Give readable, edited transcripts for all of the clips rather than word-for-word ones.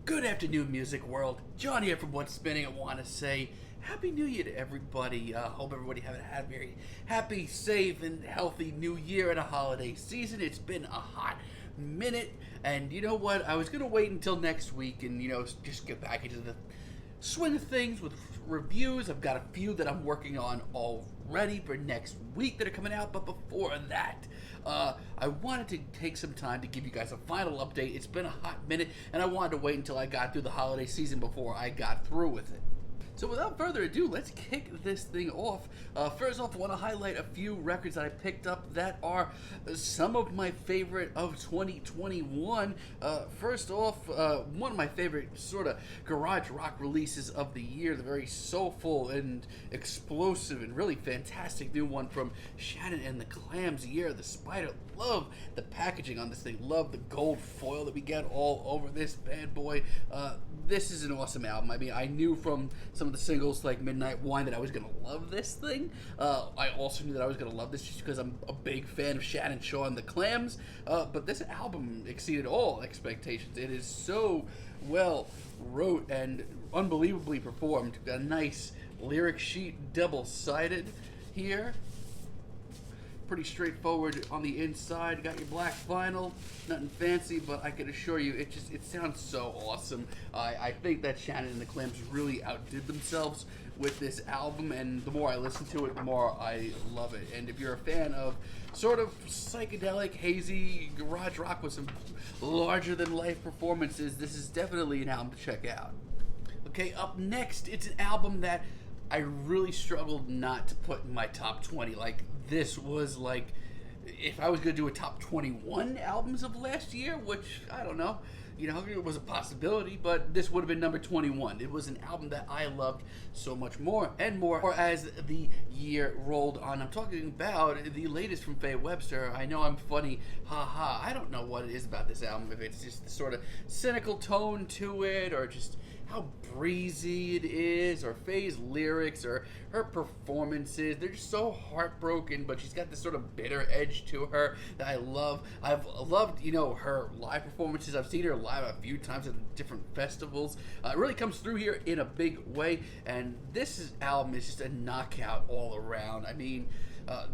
Good afternoon, music world. John here from What's Spinning. I want to say Happy New Year to everybody. Hope everybody had a very happy, safe, and healthy New Year and a holiday season. It's been a hot minute, and you know what? I was going to wait until next week and, just get back into the swing of things with reviews. I've got a few that I'm working on already for next week that are coming out, but before that, I wanted to take some time to give you guys a final update. It's been a hot minute, and I wanted to wait until I got through the holiday season before I got through with it. So without further ado, let's kick this thing off. First off, I want to highlight a few records that I picked up that are some of my favorite of 2021. First off, one of my favorite sort of garage rock releases of the year, the very soulful and explosive and really fantastic new one from Shannon and the Clams, Year of the Spider. Love the packaging on this thing. Love the gold foil that we get all over this bad boy. This is an awesome album. I mean, I knew from some of the singles like Midnight Wine that I was going to love this thing. I also knew that I was going to love this just because I'm a big fan of Shannon Shaw and the Clams. But this album exceeded all expectations. It is so well wrote and unbelievably performed. Got a nice lyric sheet, double-sided here. Pretty straightforward on the inside. Got your black vinyl, nothing fancy, but I can assure you it sounds so awesome. I think that Shannon and the Clams really outdid themselves with this album, and the more I listen to it, the more I love it. And if you're a fan of sort of psychedelic, hazy garage rock with some larger than life performances, this is definitely an album to check out. Okay, up next, it's an album that I really struggled not to put in my top 20. Like, this was like, if I was going to do a top 21 albums of last year, which, I don't know, it was a possibility, but this would have been number 21. It was an album that I loved so much more and more as the year rolled on. I'm talking about the latest from Faye Webster. I know I'm funny, haha. I don't know what it is about this album, if it's just the sort of cynical tone to it, or just how breezy it is, or Faye's lyrics, or her performances. They're just so heartbroken, but she's got this sort of bitter edge to her that I love. I've loved, her live performances. I've seen her live a few times at different festivals. It really comes through here in a big way, and this album is just a knockout all around. I mean,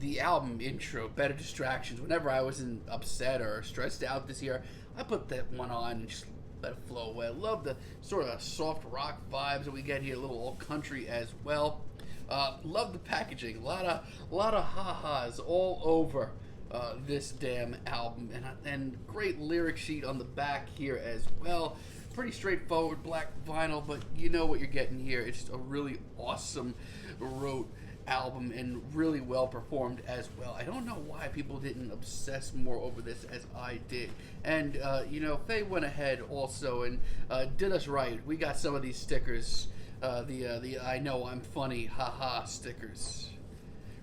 the album intro, Better Distractions, whenever I was upset or stressed out this year, I put that one on and just let it flow away. I love the sort of soft rock vibes that we get here, a little old country as well. Love the packaging, a lot of ha-has all over this damn album, and great lyric sheet on the back here as well. Pretty straightforward black vinyl, but you know what you're getting here. It's just a really awesome wrote album and really well performed as well. I don't know why people didn't obsess more over this as I did. And Faye went ahead also and did us right. We got some of these stickers, the I know I'm funny haha stickers.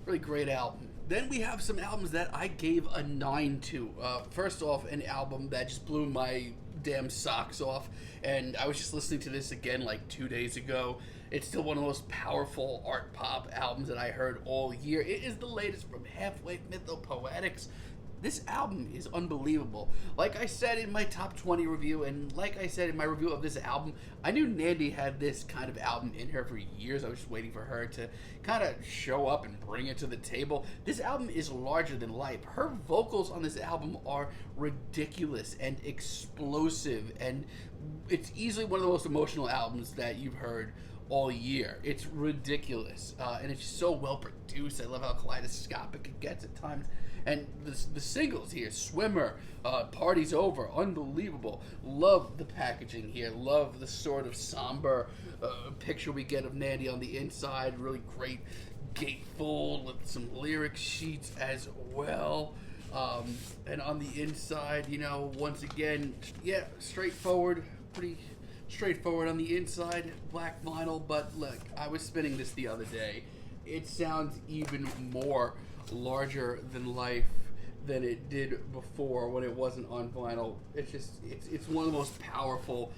Really great album. Then we have some albums that I gave a 9 to. First off, an album that just blew my damn socks off, and I was just listening to this again like 2 days ago. It's still one of the most powerful art pop albums that I heard all year. It is the latest from Halfway Mythopoetics. This album is unbelievable. Like I said in my top 20 review, and like I said in my review of this album, I knew Nandy had this kind of album in her for years. I was just waiting for her to kind of show up and bring it to the table. This album is larger than life. Her vocals on this album are ridiculous and explosive, and it's easily one of the most emotional albums that you've heard all year. It's ridiculous, and it's so well produced. I love how kaleidoscopic it gets at times. And the singles here, Swimmer, Party's Over, unbelievable. Love the packaging here. Love the sort of somber picture we get of Nandy on the inside. Really great gatefold with some lyric sheets as well. And on the inside, once again, yeah, straightforward, pretty straightforward on the inside, black vinyl. But look, I was spinning this the other day. It sounds even more larger than life than it did before when it wasn't on vinyl. It's one of the most powerful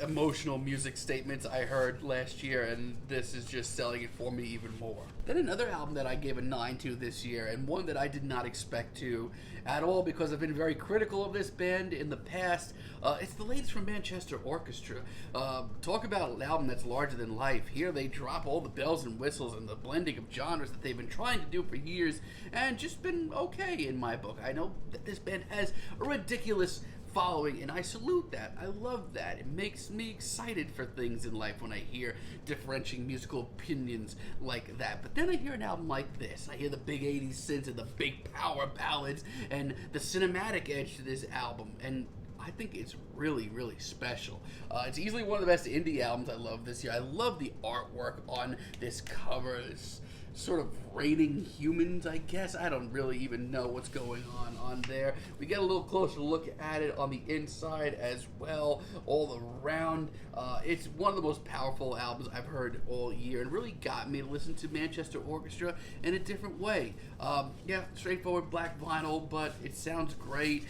emotional music statements I heard last year, and this is just selling it for me even more. Then another album that I gave a 9 to this year, and one that I did not expect to at all because I've been very critical of this band in the past. It's the latest from Manchester Orchestra. Talk about an album that's larger than life. Here they drop all the bells and whistles and the blending of genres that they've been trying to do for years and just been okay in my book. I know that this band has a ridiculous following, and I salute that. I love that. It makes me excited for things in life when I hear differentiating musical opinions like that. But then I hear an album like this. I hear the big 80s synths and the big power ballads and the cinematic edge to this album, and I think it's really, really special. It's easily one of the best indie albums I love this year. I love the artwork on this cover. This sort of raining humans, I guess. I don't really even know what's going on there. We get a little closer look at it on the inside as well, all around. It's one of the most powerful albums I've heard all year, and really got me to listen to Manchester Orchestra in a different way. Yeah, straightforward black vinyl, but it sounds great.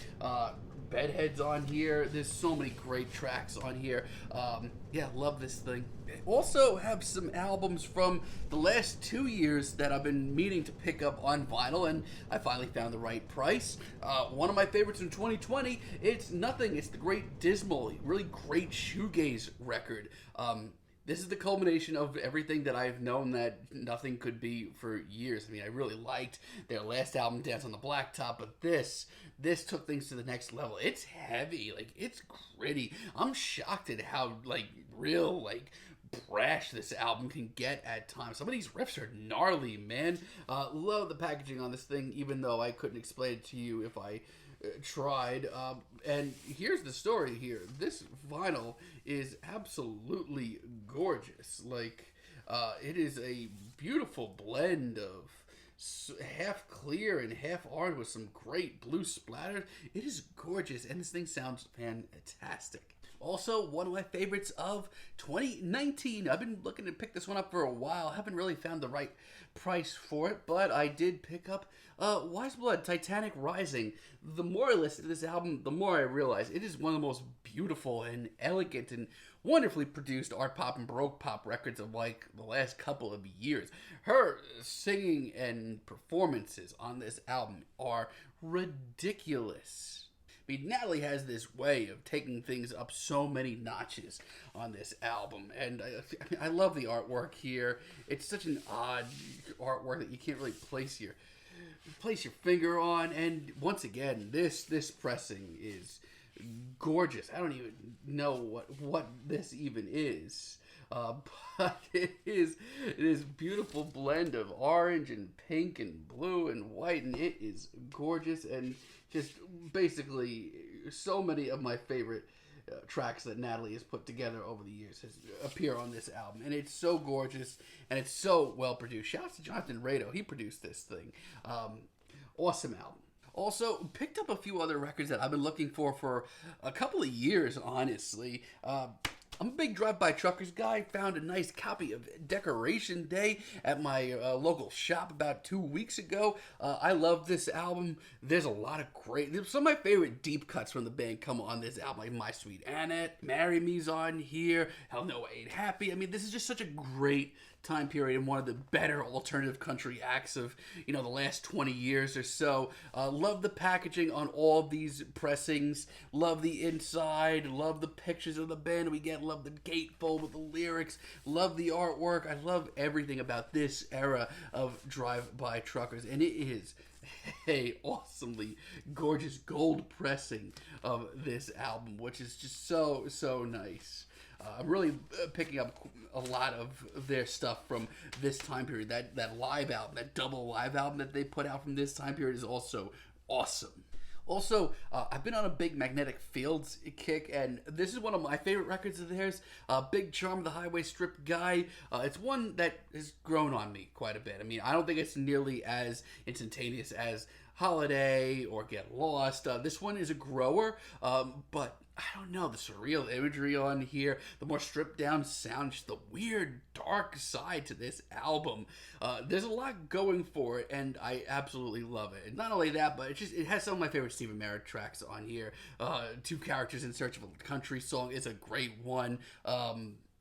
Bedheads on here. There's so many great tracks on here. Yeah, love this thing. Also have some albums from the last 2 years that I've been meaning to pick up on vinyl, and I finally found the right price. One of my favorites in 2020, it's nothing. It's the great Dismal, really great shoegaze record. This is the culmination of everything that I've known that Nothing could be for years. I mean, I really liked their last album, Dance on the Blacktop, but this took things to the next level. It's heavy, like, it's gritty. I'm shocked at how, like, real, like, brash this album can get at times. Some of these riffs are gnarly, man. Love the packaging on this thing, even though I couldn't explain it to you if I tried. And here's the story here. This vinyl is absolutely gorgeous. Like, it is a beautiful blend of half clear and half orange with some great blue splatters. It is gorgeous, and this thing sounds fantastic. Also, one of my favorites of 2019. I've been looking to pick this one up for a while. Haven't really found the right price for it, but I did pick up Wise Blood, Titanic Rising. The more I listen to this album, the more I realize it is one of the most beautiful and elegant and wonderfully produced art pop and baroque pop records of like the last couple of years. Her singing and performances on this album are ridiculous. I mean, Natalie has this way of taking things up so many notches on this album, and I love the artwork here. It's such an odd artwork that you can't really place your finger on, and once again, this pressing is gorgeous. I don't even know what this even is. But it is beautiful blend of orange and pink and blue and white, and it is gorgeous, and just basically so many of my favorite tracks that Natalie has put together over the years appear on this album, and it's so gorgeous and it's so well produced. Shout out to Jonathan Rado, he produced this thing. Awesome album. Also, picked up a few other records that I've been looking for a couple of years, honestly. I'm a big drive-by truckers guy. Found a nice copy of Decoration Day at my local shop about 2 weeks ago. I love this album. There's a lot of some of my favorite deep cuts from the band come on this album, like My Sweet Annette, Marry Me's on here, Hell No I Ain't Happy. I mean, this is just such a great time period and one of the better alternative country acts of, the last 20 years or so. Love the packaging on all these pressings. Love the inside. Love the pictures of the band we get. Love the gatefold with the lyrics. Love the artwork. I love everything about this era of drive-by truckers, and it is a awesomely gorgeous gold pressing of this album, which is just so nice. I'm really picking up a lot of their stuff from this time period. That live album, that double live album that they put out from this time period is also awesome. Also, I've been on a big Magnetic Fields kick, and this is one of my favorite records of theirs. Big Charm of the Highway Strip guy. It's one that has grown on me quite a bit. I mean, I don't think it's nearly as instantaneous as Holiday or Get Lost. This one is a grower, but I don't know, the surreal imagery on here, the more stripped down sound, just the weird dark side to this album. There's a lot going for it, and I absolutely love it. And not only that, but it has some of my favorite Stephen Merritt tracks on here. Two Characters in Search of a Country Song is a great one.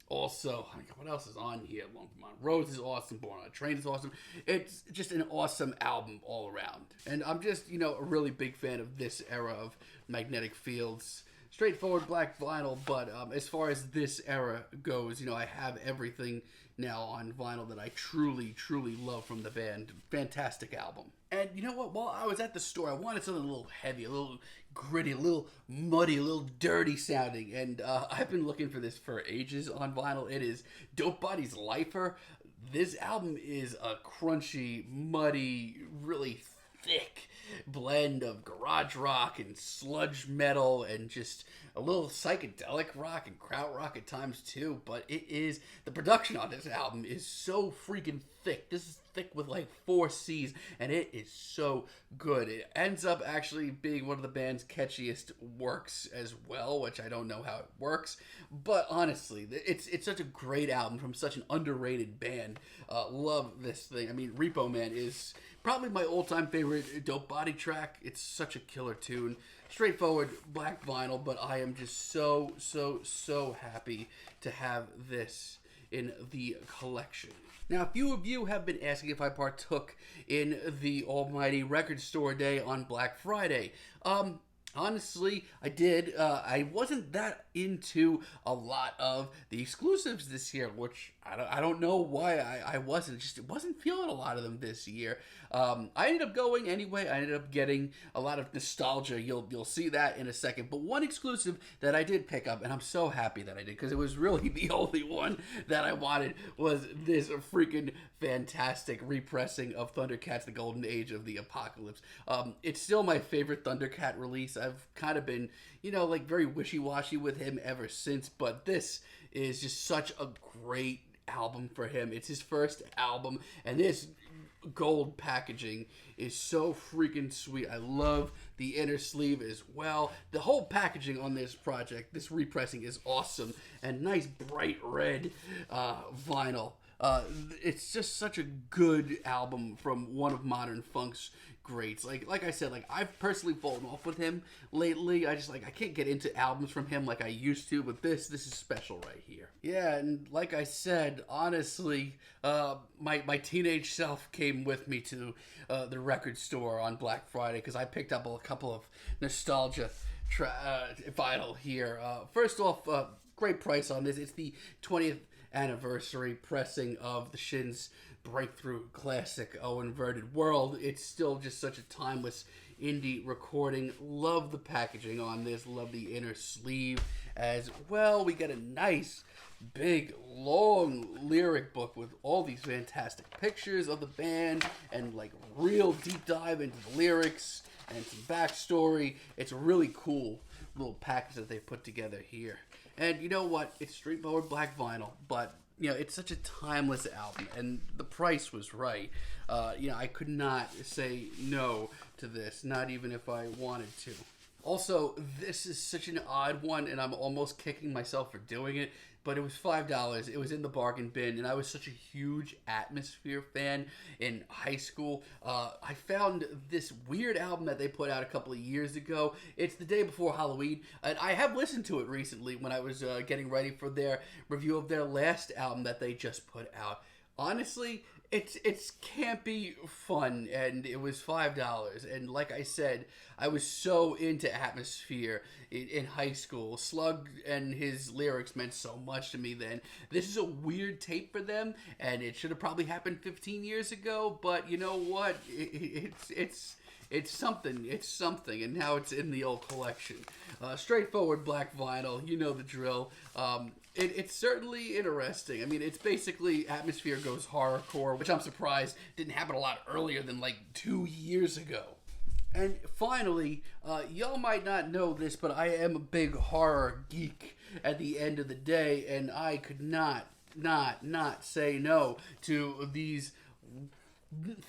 Also, what else is on here? Long Vermont Road is awesome. Born on a Train is awesome. It's just an awesome album all around. And I'm just, a really big fan of this era of Magnetic Fields. Straightforward black vinyl, but as far as this era goes, I have everything now on vinyl that I truly, truly love from the band. Fantastic album. And you know what? While I was at the store, I wanted something a little heavy, a little gritty, a little muddy, a little dirty sounding. And I've been looking for this for ages on vinyl. It is Dope Body's Lifer. This album is a crunchy, muddy, really thick blend of garage rock and sludge metal and just a little psychedelic rock and krautrock at times too. But the production on this album is so freaking thick. This is thick with like 4 C's, and it is so good. It ends up actually being one of the band's catchiest works as well, which I don't know how it works, but honestly, it's such a great album from such an underrated band. Love this thing. I mean, Repo Man is probably my all-time favorite Dope Body track. It's such a killer tune. Straightforward black vinyl, but I am just so, so, so happy to have this in the collection. Now, a few of you have been asking if I partook in the almighty record store day on Black Friday. Honestly, I did. I wasn't that into a lot of the exclusives this year, which I don't know why I wasn't. Just wasn't feeling a lot of them this year. I ended up going anyway. I ended up getting a lot of nostalgia. You'll see that in a second. But one exclusive that I did pick up, and I'm so happy that I did, because it was really the only one that I wanted, was this freaking fantastic repressing of Thundercats: The Golden Age of the Apocalypse. It's still my favorite Thundercat release. I've kind of been, very wishy-washy with him ever since, but this is just such a great album for him. It's his first album, and this gold packaging is so freaking sweet. I love the inner sleeve as well. The whole packaging on this project, this repressing, is awesome, and nice bright red vinyl. It's just such a good album from one of modern funk's greats. Like I said, I've personally fallen off with him lately. I can't get into albums from him like I used to, but this is special right here. Yeah, and like I said, honestly, my teenage self came with me to the record store on Black Friday, because I picked up a couple of nostalgia vinyl here. First off, great price on this. It's the 20th anniversary pressing of the Shins' breakthrough classic, Oh Inverted World. It's still just such a timeless indie recording. Love the packaging on this. Love the inner sleeve as well. We get a nice, big, long lyric book with all these fantastic pictures of the band and real deep dive into the lyrics and some backstory. It's a really cool little package that they put together here. And you know what? It's straightforward black vinyl, but it's such a timeless album, and the price was right. I could not say no to this, not even if I wanted to. Also, this is such an odd one, and I'm almost kicking myself for doing it, but it was $5. It was in the bargain bin, and I was such a huge Atmosphere fan in high school. I found this weird album that they put out a couple of years ago. It's the day before Halloween, and I have listened to it recently when I was getting ready for their review of their last album that they just put out. Honestly, it's campy fun, and it was $5. And like I said, I was so into Atmosphere in high school. Slug and his lyrics meant so much to me then. This is a weird tape for them, and it should have probably happened 15 years ago. But you know what? It's something, and now it's in the old collection. Straightforward black vinyl, you know the drill. It's certainly interesting. I mean, it's basically Atmosphere goes horrorcore, which I'm surprised didn't happen a lot earlier than 2 years ago. And finally, y'all might not know this, but I am a big horror geek at the end of the day, and I could not say no to these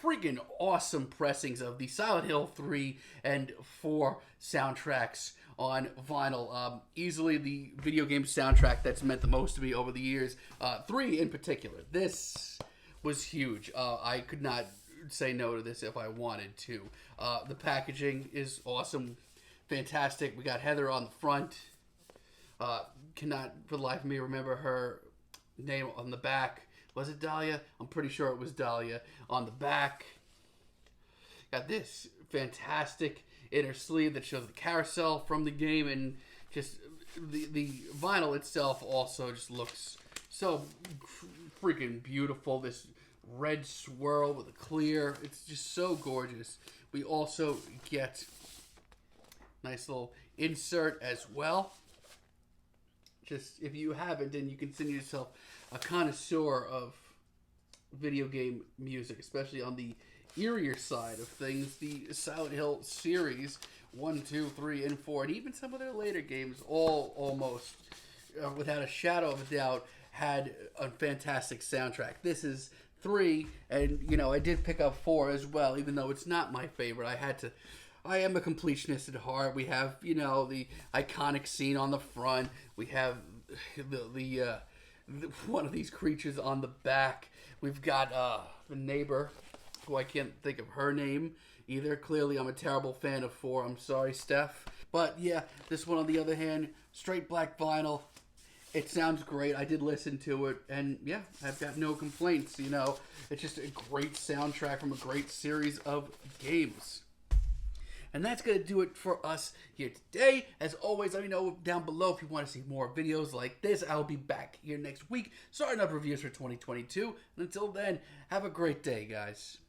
freaking awesome pressings of the Silent Hill 3 and 4 soundtracks on vinyl. Easily the video game soundtrack that's meant the most to me over the years. 3 in particular. This was huge. I could not say no to this if I wanted to. The packaging is awesome. Fantastic. We got Heather on the front. Cannot for the life of me remember her name on the back. Was it Dahlia? I'm pretty sure it was Dahlia. On the back, got this fantastic inner sleeve that shows the carousel from the game, and just the vinyl itself also just looks so freaking beautiful. This red swirl with a clear, it's just so gorgeous. We also get nice little insert as well. Just if you haven't and you consider yourself a connoisseur of video game music, especially on the eerier side of things, the Silent Hill series 1, 2, 3, and 4, and even some of their later games, all almost without a shadow of a doubt had a fantastic soundtrack. This is 3, and I did pick up 4 as well, even though it's not my favorite. I am a completionist at heart. We have, the iconic scene on the front. We have the one of these creatures on the back. We've got the neighbor, who I can't think of her name either. Clearly, I'm a terrible fan of 4. I'm sorry, Steph. But yeah, this one on the other hand, straight black vinyl. It sounds great. I did listen to it, and yeah, I've got no complaints. It's just a great soundtrack from a great series of games. And that's going to do it for us here today. As always, let me know down below if you want to see more videos like this. I'll be back here next week, starting up reviews for 2022. And until then, have a great day, guys.